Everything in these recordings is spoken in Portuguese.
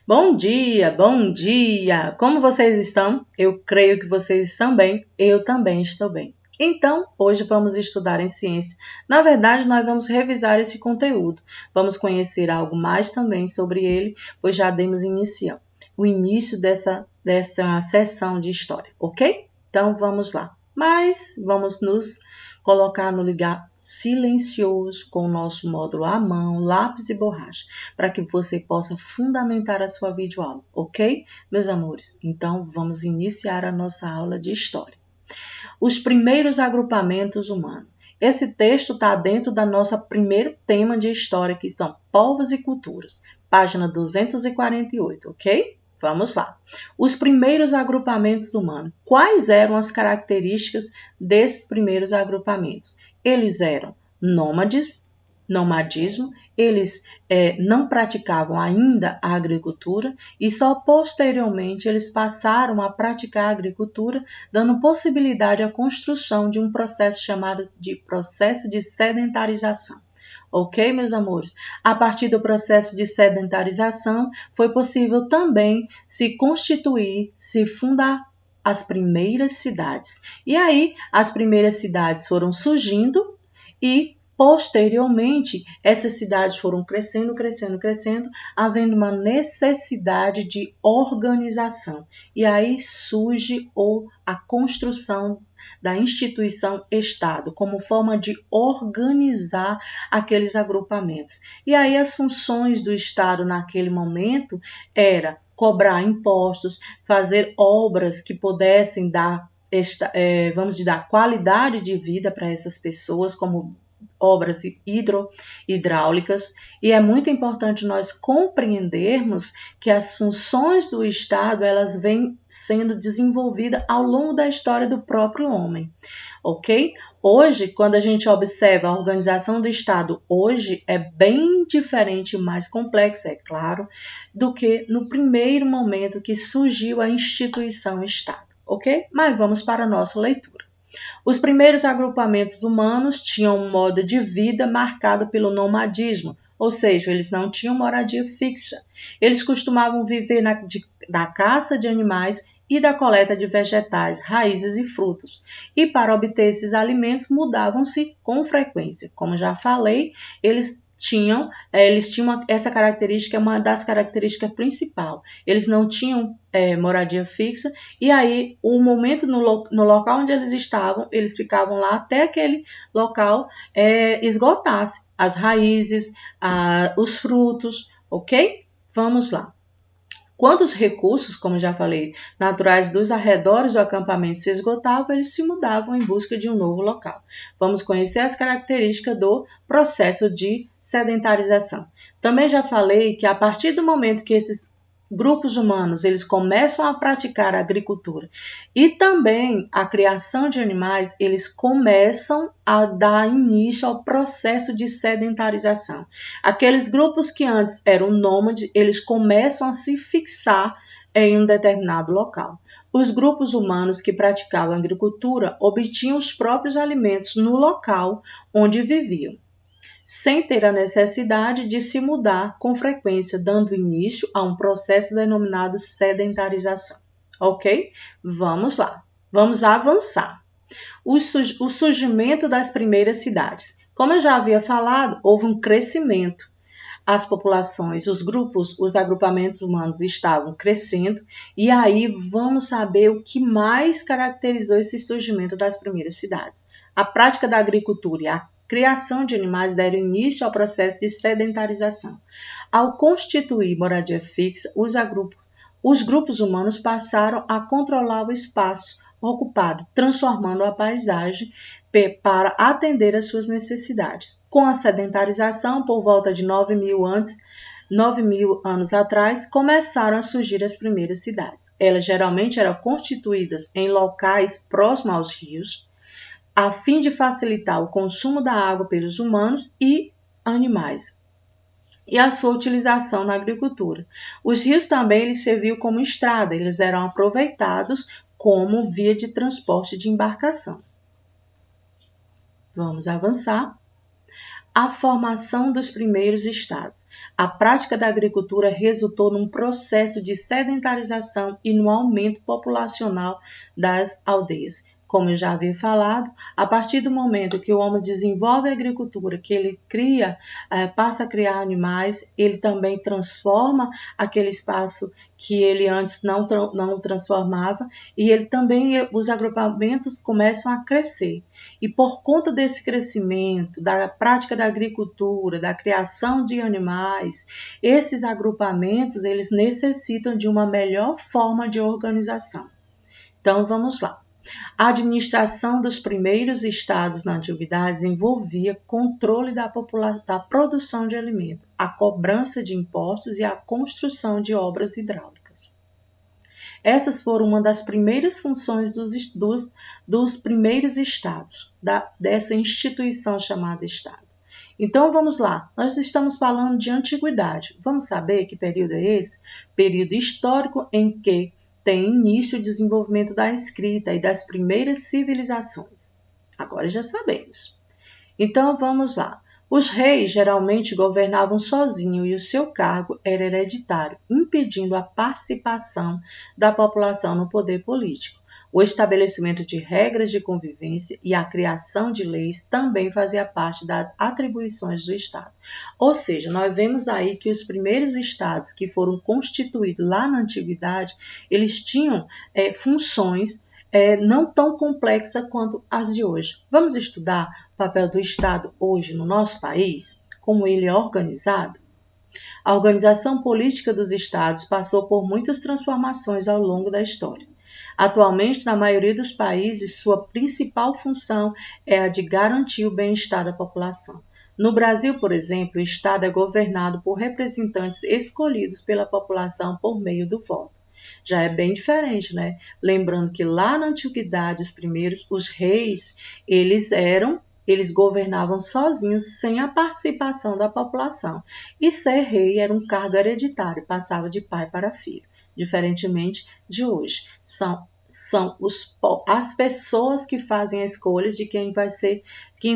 Bom dia, bom dia! Como vocês estão? Eu creio que vocês estão bem, eu também estou bem. Então, hoje vamos estudar em ciência. Na verdade, nós vamos revisar esse conteúdo. Vamos conhecer algo mais também sobre ele, pois já demos o início dessa sessão de história, ok? Então, vamos lá. Mas vamos nos colocar no lugar silencioso com o nosso módulo à mão, lápis e borracha, para que você possa fundamentar a sua videoaula, ok, meus amores? Então, vamos iniciar a nossa aula de história. Os primeiros agrupamentos humanos. Esse texto está dentro da nossa primeiro tema de história, que são povos e culturas, página 248, ok? Vamos lá. Os primeiros agrupamentos humanos. Quais eram as características desses primeiros agrupamentos? Eles eram nomadismo, eles não praticavam ainda a agricultura e só posteriormente eles passaram a praticar a agricultura, dando possibilidade à construção de um processo chamado de processo de sedentarização. Ok, meus amores? A partir do processo de sedentarização, foi possível também se constituir, se fundar as primeiras cidades. E aí, as primeiras cidades foram surgindo e posteriormente, essas cidades foram crescendo, havendo uma necessidade de organização. E aí surge a construção da instituição Estado, como forma de organizar aqueles agrupamentos. E aí as funções do Estado naquele momento era cobrar impostos, fazer obras que pudessem dar dar qualidade de vida para essas pessoas, como obras hidráulicas, e é muito importante nós compreendermos que as funções do Estado elas vêm sendo desenvolvidas ao longo da história do próprio homem, ok? Hoje, quando a gente observa a organização do Estado, hoje é bem diferente e mais complexa, é claro, do que no primeiro momento que surgiu a instituição Estado, ok? Mas vamos para a nossa leitura. Os primeiros agrupamentos humanos tinham um modo de vida marcado pelo nomadismo, ou seja, eles não tinham moradia fixa. Eles costumavam viver da caça de animais e da coleta de vegetais, raízes e frutos. E para obter esses alimentos mudavam-se com frequência. Como já falei, eles tinham essa característica, é uma das características principais. Eles não tinham moradia fixa, e aí o momento no local onde eles estavam, eles ficavam lá até aquele local esgotasse as raízes, os frutos, ok? Vamos lá. Quando os recursos, como já falei, naturais dos arredores do acampamento se esgotavam, eles se mudavam em busca de um novo local. Vamos conhecer as características do processo de sedentarização. Também já falei que a partir do momento que esses grupos humanos eles começam a praticar a agricultura e também a criação de animais, eles começam a dar início ao processo de sedentarização. Aqueles grupos que antes eram nômades, eles começam a se fixar em um determinado local. Os grupos humanos que praticavam agricultura obtinham os próprios alimentos no local onde viviam, sem ter a necessidade de se mudar com frequência, dando início a um processo denominado sedentarização. Ok? Vamos lá. Vamos avançar. O surgimento das primeiras cidades. Como eu já havia falado, houve um crescimento. As populações, os grupos, os agrupamentos humanos estavam crescendo, e aí vamos saber o que mais caracterizou esse surgimento das primeiras cidades. A prática da agricultura e a criação de animais deram início ao processo de sedentarização. Ao constituir moradia fixa, os grupos humanos passaram a controlar o espaço ocupado, transformando a paisagem para atender às suas necessidades. Com a sedentarização, por volta de 9.000 anos atrás, começaram a surgir as primeiras cidades. Elas geralmente eram constituídas em locais próximos aos rios, a fim de facilitar o consumo da água pelos humanos e animais, e a sua utilização na agricultura. Os rios também eles serviam como estrada, eles eram aproveitados como via de transporte de embarcação. Vamos avançar. a formação dos primeiros estados. A prática da agricultura resultou num processo de sedentarização e no aumento populacional das aldeias. Como eu já havia falado, a partir do momento que o homem desenvolve a agricultura, que ele passa a criar animais, ele também transforma aquele espaço que ele antes não transformava, e ele também, os agrupamentos começam a crescer. E por conta desse crescimento, da prática da agricultura, da criação de animais, esses agrupamentos, eles necessitam de uma melhor forma de organização. Então, vamos lá. A administração dos primeiros estados na antiguidade envolvia controle da produção de alimentos, a cobrança de impostos e a construção de obras hidráulicas. Essas foram uma das primeiras funções dos primeiros estados, dessa instituição chamada Estado. Então, vamos lá. Nós estamos falando de antiguidade. Vamos saber que período é esse? Período histórico em que tem início o desenvolvimento da escrita e das primeiras civilizações. Agora já sabemos. Então, vamos lá. Os reis geralmente governavam sozinhos e o seu cargo era hereditário, impedindo a participação da população no poder político. O estabelecimento de regras de convivência e a criação de leis também fazia parte das atribuições do Estado. Ou seja, nós vemos aí que os primeiros estados que foram constituídos lá na antiguidade, eles tinham funções não tão complexas quanto as de hoje. Vamos estudar o papel do Estado hoje no nosso país, como ele é organizado? A organização política dos estados passou por muitas transformações ao longo da história. Atualmente, na maioria dos países, sua principal função é a de garantir o bem-estar da população. No Brasil, por exemplo, o Estado é governado por representantes escolhidos pela população por meio do voto. Já é bem diferente, né? Lembrando que lá na antiguidade, os reis, eles governavam sozinhos, sem a participação da população. E ser rei era um cargo hereditário, passava de pai para filho. Diferentemente de hoje. São as pessoas que fazem a escolha de quem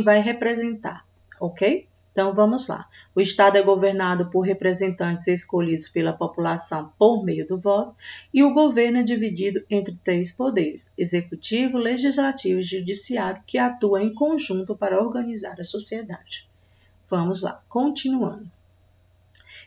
vai representar, ok? Então, vamos lá. O Estado é governado por representantes escolhidos pela população por meio do voto e o governo é dividido entre 3 poderes, executivo, legislativo e judiciário, que atuam em conjunto para organizar a sociedade. Vamos lá, continuando.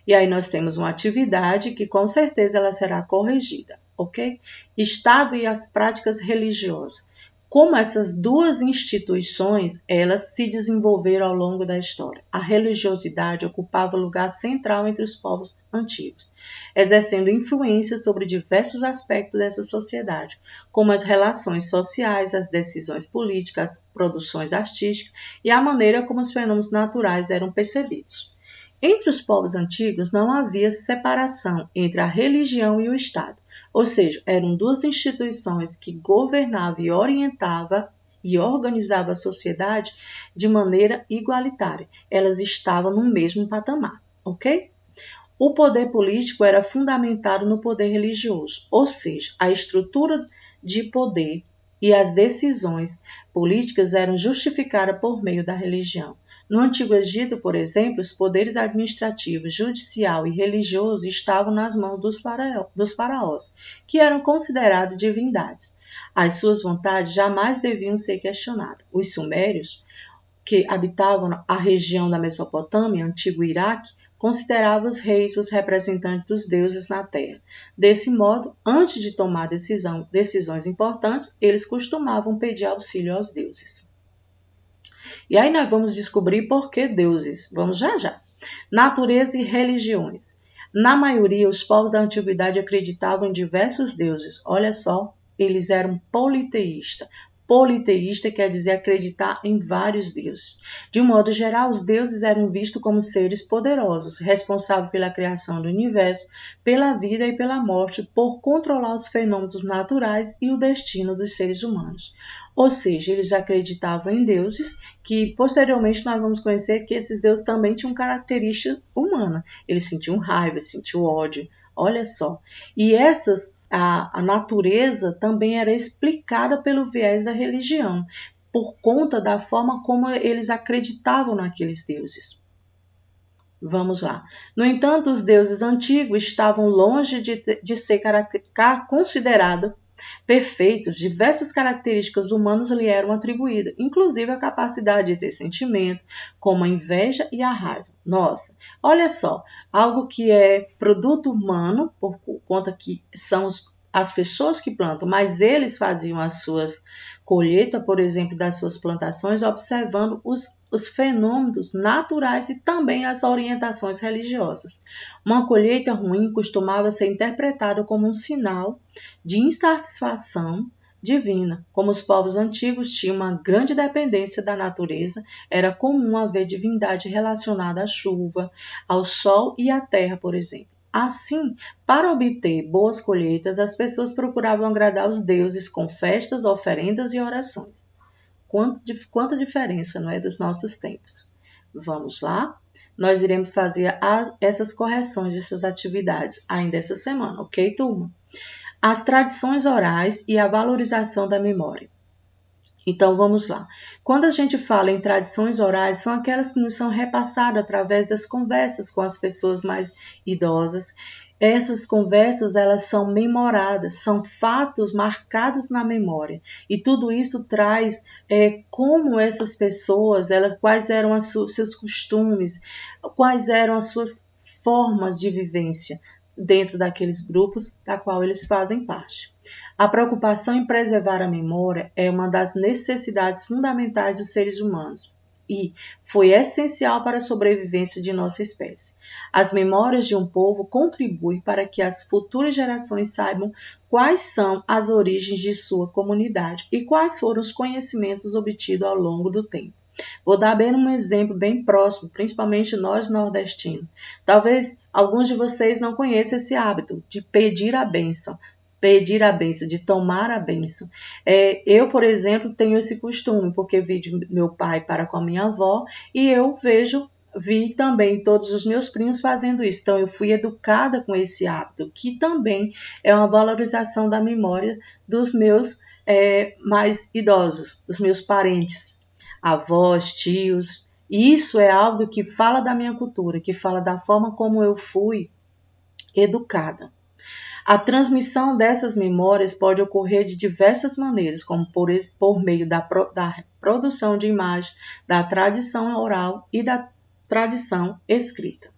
E aí nós temos uma atividade que com certeza ela será corrigida, ok? Estado e as práticas religiosas. Como essas duas instituições, elas se desenvolveram ao longo da história. A religiosidade ocupava lugar central entre os povos antigos, exercendo influência sobre diversos aspectos dessa sociedade, como as relações sociais, as decisões políticas, as produções artísticas e a maneira como os fenômenos naturais eram percebidos. Entre os povos antigos não havia separação entre a religião e o Estado, ou seja, eram 2 instituições que governavam e orientavam e organizavam a sociedade de maneira igualitária. Elas estavam no mesmo patamar, ok? O poder político era fundamentado no poder religioso, ou seja, a estrutura de poder e as decisões políticas eram justificadas por meio da religião. No Antigo Egito, por exemplo, os poderes administrativo, judicial e religioso estavam nas mãos dos faraós, que eram considerados divindades. As suas vontades jamais deviam ser questionadas. Os sumérios, que habitavam a região da Mesopotâmia, antigo Iraque, consideravam os reis os representantes dos deuses na terra. Desse modo, antes de tomar decisões importantes, eles costumavam pedir auxílio aos deuses. E aí nós vamos descobrir por que deuses. Vamos já. Natureza e religiões. Na maioria, os povos da antiguidade acreditavam em diversos deuses. Olha só, eles eram politeístas. Politeísta quer dizer acreditar em vários deuses. De um modo geral, os deuses eram vistos como seres poderosos, responsáveis pela criação do universo, pela vida e pela morte, por controlar os fenômenos naturais e o destino dos seres humanos. Ou seja, eles acreditavam em deuses que, posteriormente, nós vamos conhecer que esses deuses também tinham característica humana. Eles sentiam raiva, sentiam ódio. Olha só. E a natureza também era explicada pelo viés da religião. por conta da forma como eles acreditavam naqueles deuses. Vamos lá. No entanto, os deuses antigos estavam longe de ser considerados perfeitos. Diversas características humanas lhe eram atribuídas, inclusive a capacidade de ter sentimento, como a inveja e a raiva. Nossa, olha só, algo que é produto humano, por conta que são as pessoas que plantam, mas eles faziam as suas colheitas, por exemplo, das suas plantações, observando os fenômenos naturais e também as orientações religiosas. Uma colheita ruim costumava ser interpretada como um sinal de insatisfação divina. Como os povos antigos tinham uma grande dependência da natureza, era comum haver divindade relacionada à chuva, ao sol e à terra, por exemplo. Assim, para obter boas colheitas, as pessoas procuravam agradar os deuses com festas, oferendas e orações. Quanta diferença, não é, dos nossos tempos. Vamos lá? Nós iremos fazer essas correções dessas atividades ainda essa semana, ok, turma? As tradições orais e a valorização da memória. Então, vamos lá. Quando a gente fala em tradições orais, são aquelas que nos são repassadas através das conversas com as pessoas mais idosas. Essas conversas, elas são memoradas, são fatos marcados na memória. E tudo isso traz como essas pessoas, quais eram seus costumes, quais eram as suas formas de vivência dentro daqueles grupos da qual eles fazem parte. A preocupação em preservar a memória é uma das necessidades fundamentais dos seres humanos e foi essencial para a sobrevivência de nossa espécie. As memórias de um povo contribuem para que as futuras gerações saibam quais são as origens de sua comunidade e quais foram os conhecimentos obtidos ao longo do tempo. Vou dar bem um exemplo bem próximo, principalmente nós nordestinos. Talvez alguns de vocês não conheçam esse hábito de pedir a bênção, de tomar a bênção. Eu, por exemplo, tenho esse costume, porque vi de meu pai para com a minha avó e eu vi também todos os meus primos fazendo isso. Então, eu fui educada com esse hábito, que também é uma valorização da memória dos meus mais idosos, dos meus parentes, avós, tios. E isso é algo que fala da minha cultura, que fala da forma como eu fui educada. A transmissão dessas memórias pode ocorrer de diversas maneiras, como por meio da produção de imagem, da tradição oral e da tradição escrita.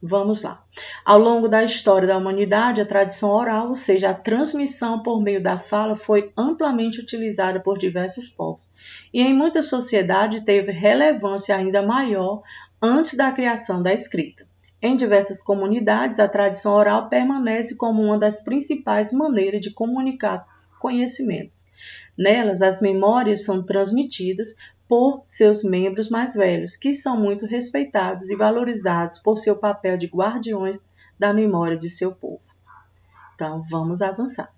Vamos lá. Ao longo da história da humanidade, a tradição oral, ou seja, a transmissão por meio da fala, foi amplamente utilizada por diversos povos e em muitas sociedades teve relevância ainda maior antes da criação da escrita. Em diversas comunidades, a tradição oral permanece como uma das principais maneiras de comunicar conhecimentos. Nelas, as memórias são transmitidas por seus membros mais velhos, que são muito respeitados e valorizados por seu papel de guardiões da memória de seu povo. Então, vamos avançar.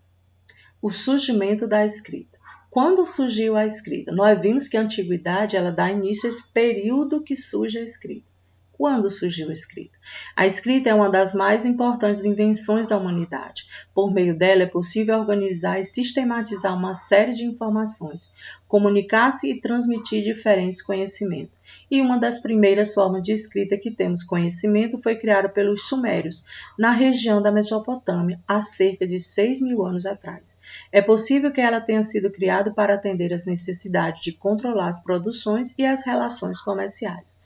O surgimento da escrita. Quando surgiu a escrita? Nós vimos que a antiguidade ela dá início a esse período que surge a escrita. Quando surgiu a escrita? A escrita é uma das mais importantes invenções da humanidade. Por meio dela é possível organizar e sistematizar uma série de informações, comunicar-se e transmitir diferentes conhecimentos. E uma das primeiras formas de escrita que temos conhecimento foi criada pelos sumérios, na região da Mesopotâmia, há cerca de 6.000 anos atrás. É possível que ela tenha sido criada para atender às necessidades de controlar as produções e as relações comerciais.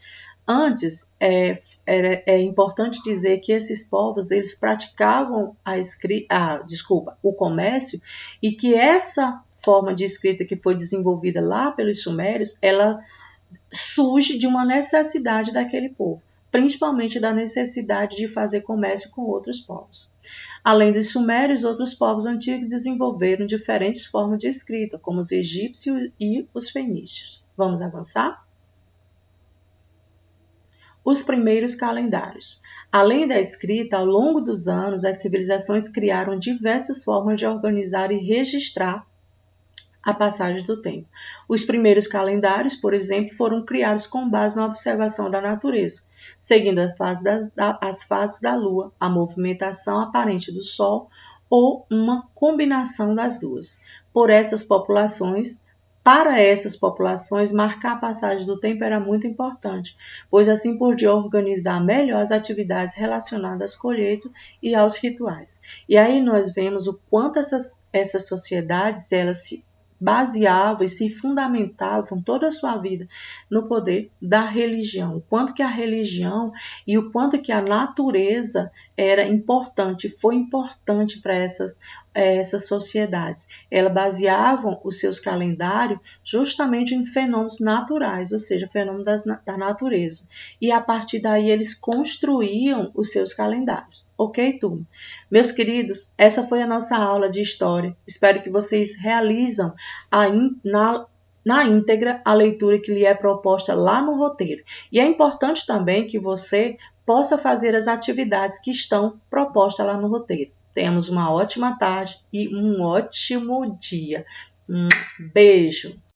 Antes, é importante dizer que esses povos eles praticavam o comércio e que essa forma de escrita que foi desenvolvida lá pelos sumérios, ela surge de uma necessidade daquele povo, principalmente da necessidade de fazer comércio com outros povos. Além dos sumérios, outros povos antigos desenvolveram diferentes formas de escrita, como os egípcios e os fenícios. Vamos avançar? Os primeiros calendários. Além da escrita, ao longo dos anos, as civilizações criaram diversas formas de organizar e registrar a passagem do tempo. Os primeiros calendários, por exemplo, foram criados com base na observação da natureza, seguindo as fases da Lua, a movimentação aparente do Sol ou uma combinação das duas. Por essas populações, Para essas populações, marcar a passagem do tempo era muito importante, pois assim podia organizar melhor as atividades relacionadas às colheitas e aos rituais. E aí nós vemos o quanto essas sociedades elas se baseavam e se fundamentavam toda a sua vida no poder da religião, o quanto que a religião e o quanto que a natureza era importante, foi importante para essas sociedades. Elas baseavam os seus calendários justamente em fenômenos naturais, ou seja, fenômenos da natureza. E a partir daí eles construíam os seus calendários. Ok, turma? Meus queridos, essa foi a nossa aula de história. Espero que vocês realizam na íntegra a leitura que lhe é proposta lá no roteiro. E é importante também que você possa fazer as atividades que estão propostas lá no roteiro. Tenhamos uma ótima tarde e um ótimo dia. Beijo!